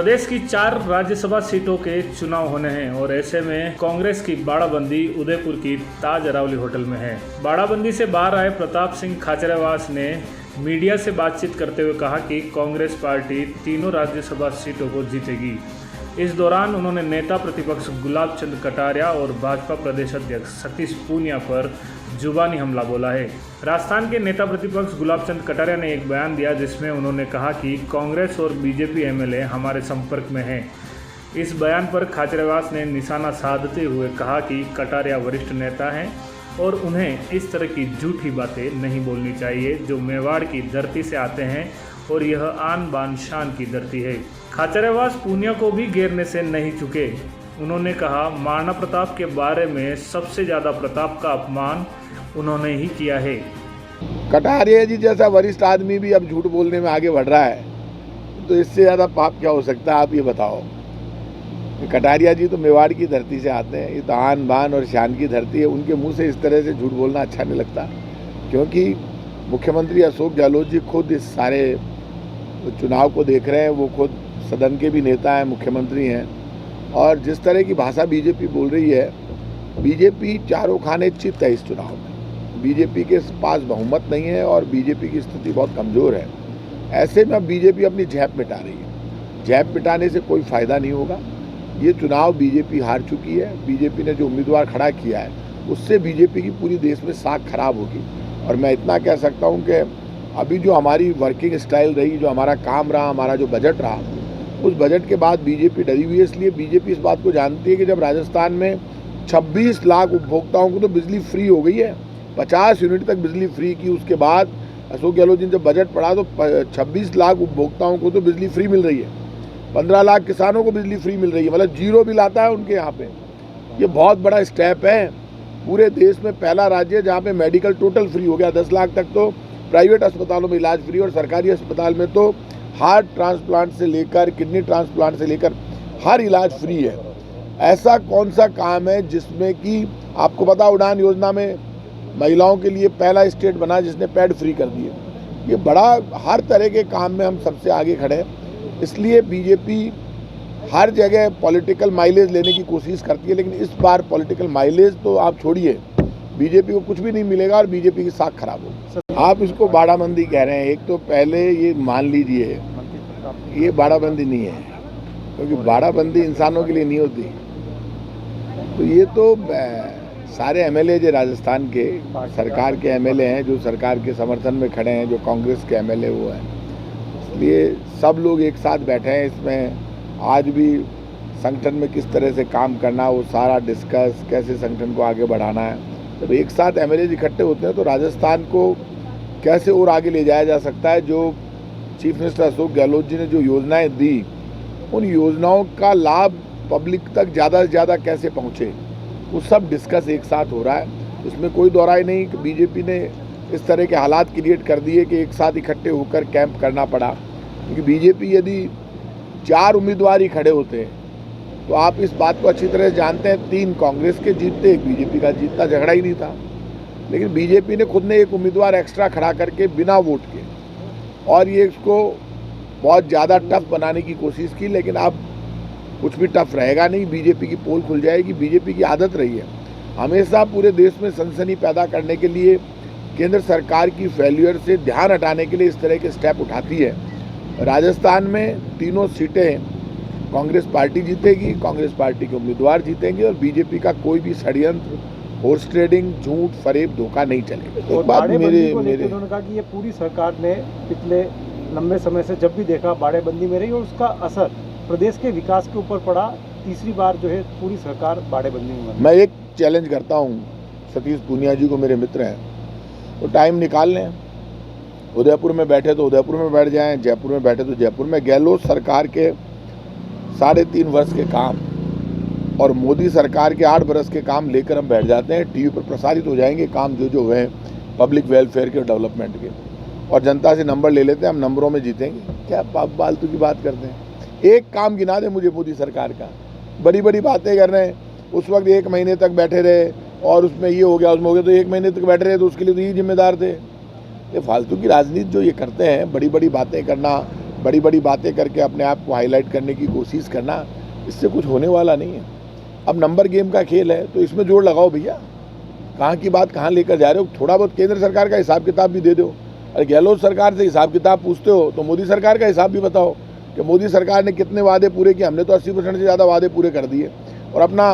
प्रदेश की 4 राज्यसभा सीटों के चुनाव होने हैं और ऐसे में कांग्रेस की बाड़ाबंदी उदयपुर की ताज अरावली होटल में है। बाड़ाबंदी से बाहर आए प्रताप सिंह खाचरियावास ने मीडिया से बातचीत करते हुए कहा कि कांग्रेस पार्टी तीनों राज्यसभा सीटों को जीतेगी। इस दौरान उन्होंने नेता प्रतिपक्ष गुलाब चंद कटारिया और भाजपा प्रदेश अध्यक्ष सतीश पूनिया पर जुबानी हमला बोला है। राजस्थान के नेता प्रतिपक्ष गुलाब चंद कटारिया ने एक बयान दिया जिसमें उन्होंने कहा कि कांग्रेस और बीजेपी एमएलए हमारे संपर्क में हैं। इस बयान पर खाचरियावास ने निशाना साधते हुए कहा कि कटारिया वरिष्ठ नेता हैं और उन्हें इस तरह की झूठी बातें नहीं बोलनी चाहिए जो मेवाड़ की धरती से आते हैं और यह आन बान शान की धरती है। खाचरियावास पूनिया को भी घेरने से नहीं चुके। उन्होंने कहा, महाराणा प्रताप के बारे में सबसे ज़्यादा प्रताप का अपमान उन्होंने ही किया है। कटारिया जी जैसा वरिष्ठ आदमी भी अब झूठ बोलने में आगे बढ़ रहा है तो इससे ज़्यादा पाप क्या हो सकता है, आप ये बताओ। कटारिया जी तो मेवाड़ की धरती से आते हैं, ये तो आन बान और शान की धरती है। उनके मुंह से इस तरह से झूठ बोलना अच्छा नहीं लगता, क्योंकि मुख्यमंत्री अशोक गहलोत जी खुद इस सारे चुनाव को देख रहे हैं। वो खुद सदन के भी नेता हैं, मुख्यमंत्री हैं, और जिस तरह की भाषा बीजेपी बोल रही है, बीजेपी चारों खाने चित है इस चुनाव में। बीजेपी के पास बहुमत नहीं है और बीजेपी की स्थिति बहुत कमज़ोर है। ऐसे में अब बीजेपी अपनी झेप मिटा रही है। झेप मिटाने से कोई फ़ायदा नहीं होगा। ये चुनाव बीजेपी हार चुकी है। बीजेपी ने जो उम्मीदवार खड़ा किया है उससे बीजेपी की पूरी देश में साख खराब होगी। और मैं इतना कह सकता हूँ कि अभी जो हमारी वर्किंग स्टाइल रही, जो हमारा काम रहा, हमारा जो बजट रहा, उस बजट के बाद बीजेपी डरी हुई है। इसलिए बीजेपी इस बात को जानती है कि जब राजस्थान में 26 लाख उपभोक्ताओं को तो बिजली फ्री हो गई है, 50 यूनिट तक बिजली फ्री की, उसके बाद अशोक गहलोत जी ने जब बजट पढ़ा तो 26 लाख उपभोक्ताओं को तो बिजली फ्री मिल रही है, 15 लाख किसानों को बिजली फ्री मिल रही है, मतलब जीरो बिल आता है उनके यहाँ पे। ये बहुत बड़ा स्टेप है। पूरे देश में पहला राज्य जहाँ पे मेडिकल टोटल फ्री हो गया। 10 लाख तक तो प्राइवेट अस्पतालों में इलाज फ्री और सरकारी अस्पताल में तो हार्ट ट्रांसप्लांट से लेकर किडनी ट्रांसप्लांट से लेकर हर इलाज फ्री है। ऐसा कौन सा काम है जिसमें कि आपको पता, उड़ान योजना में महिलाओं के लिए पहला स्टेट बना जिसने पैड फ्री कर दिए। ये बड़ा, हर तरह के काम में हम सबसे आगे खड़े हैं। इसलिए बीजेपी हर जगह पॉलिटिकल माइलेज लेने की कोशिश करती है, लेकिन इस बार पॉलिटिकल माइलेज तो आप छोड़िए, बीजेपी को कुछ भी नहीं मिलेगा और बीजेपी की साख खराब होगी। आप इसको बाड़ाबंदी कह रहे हैं। एक तो पहले ये मान लीजिए, ये बाड़ाबंदी नहीं है, क्योंकि बाड़ाबंदी इंसानों के लिए नहीं होती। तो ये तो सारे एमएलए जो राजस्थान के सरकार के एमएलए हैं, जो सरकार के समर्थन में खड़े हैं, जो कांग्रेस के एमएलए वो हैं, इसलिए सब लोग एक साथ बैठे हैं। इसमें आज भी संगठन में किस तरह से काम करना, वो सारा डिस्कस, कैसे संगठन को आगे बढ़ाना है। जब एक साथ एमएलए इकट्ठे होते हैं तो राजस्थान को कैसे और आगे ले जाया जा सकता है। जो चीफ मिनिस्टर अशोक गहलोत जी ने जो योजनाएं दी, उन योजनाओं का लाभ पब्लिक तक ज़्यादा से ज़्यादा कैसे पहुँचे, वो सब डिस्कस एक साथ हो रहा है। इसमें कोई दोहराई नहीं कि बीजेपी ने इस तरह के हालात क्रिएट कर दिए कि एक साथ इकट्ठे होकर कैंप करना पड़ा। क्योंकि बीजेपी यदि 4 उम्मीदवार ही खड़े होते हैं तो आप इस बात को अच्छी तरह जानते हैं, 3 कांग्रेस के जीतते, 1 बीजेपी का जीतता, झगड़ा ही नहीं था। लेकिन बीजेपी ने खुद ने एक उम्मीदवार एक्स्ट्रा खड़ा करके बिना वोट के, और ये इसको बहुत ज़्यादा टफ बनाने की कोशिश की। लेकिन अब कुछ भी टफ रहेगा नहीं, बीजेपी की पोल खुल जाएगी। बीजेपी की आदत रही है हमेशा पूरे देश में सनसनी पैदा करने के लिए, केंद्र सरकार की फेल्यूर से ध्यान हटाने के लिए इस तरह के स्टेप उठाती है। राजस्थान में तीनों सीटें कांग्रेस पार्टी जीतेगी, कांग्रेस पार्टी के उम्मीदवार जीतेंगे और बीजेपी का कोई भी षड्यंत्र, हॉर्स ट्रेडिंग, झूठ, फरेब, धोखा नहीं चलेगा। तो बात उन्होंने कहा कि ये पूरी सरकार ने पिछले लंबे समय से जब भी देखा बाड़ेबंदी में रही और उसका असर प्रदेश के विकास के ऊपर पड़ा। तीसरी बार जो है पूरी सरकार बाड़ेबंदी में। मैं एक चैलेंज करता हूँ सतीश पूनिया जी को, मेरे मित्र हैं, तो टाइम निकाल लें। उदयपुर में बैठे तो उदयपुर में बैठ जाएं, जयपुर में बैठे तो जयपुर में। गहलोत सरकार के 3.5 वर्ष के काम और मोदी सरकार के 8 बरस के काम लेकर हम बैठ जाते हैं। टीवी पर प्रसारित हो जाएंगे काम जो हुए हैं पब्लिक वेलफेयर के, डेवलपमेंट के, और जनता से नंबर ले लेते हैं, हम नंबरों में जीतेंगे। क्या फालतू की बात करते हैं। एक काम गिना दे मुझे मोदी सरकार का, बड़ी बड़ी बातें कर रहे हैं। उस वक्त 1 महीने तक बैठे रहे और उसमें ये हो गया, उसमें हो गया, तो 1 महीने तक बैठे रहे तो उसके लिए तो ये जिम्मेदार थे। ये फालतू की राजनीति जो ये करते हैं, बड़ी बड़ी बातें करना, बड़ी बड़ी बातें करके अपने आप को हाईलाइट करने की कोशिश करना, इससे कुछ होने वाला नहीं है। अब नंबर गेम का खेल है, तो इसमें जोड़ लगाओ भैया, कहाँ की बात कहाँ लेकर जा रहे हो। थोड़ा बहुत केंद्र सरकार का हिसाब किताब भी दे दो। अरे गहलोत सरकार से हिसाब किताब पूछते हो तो मोदी सरकार का हिसाब भी बताओ कि मोदी सरकार ने कितने वादे पूरे किए। हमने तो 80% से ज़्यादा वादे पूरे कर दिए और अपना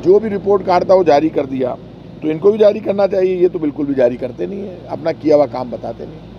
जो भी रिपोर्ट कार्ड था वो जारी कर दिया। तो इनको भी जारी करना चाहिए, ये तो बिल्कुल भी जारी करते नहीं है, अपना किया हुआ काम बताते नहीं।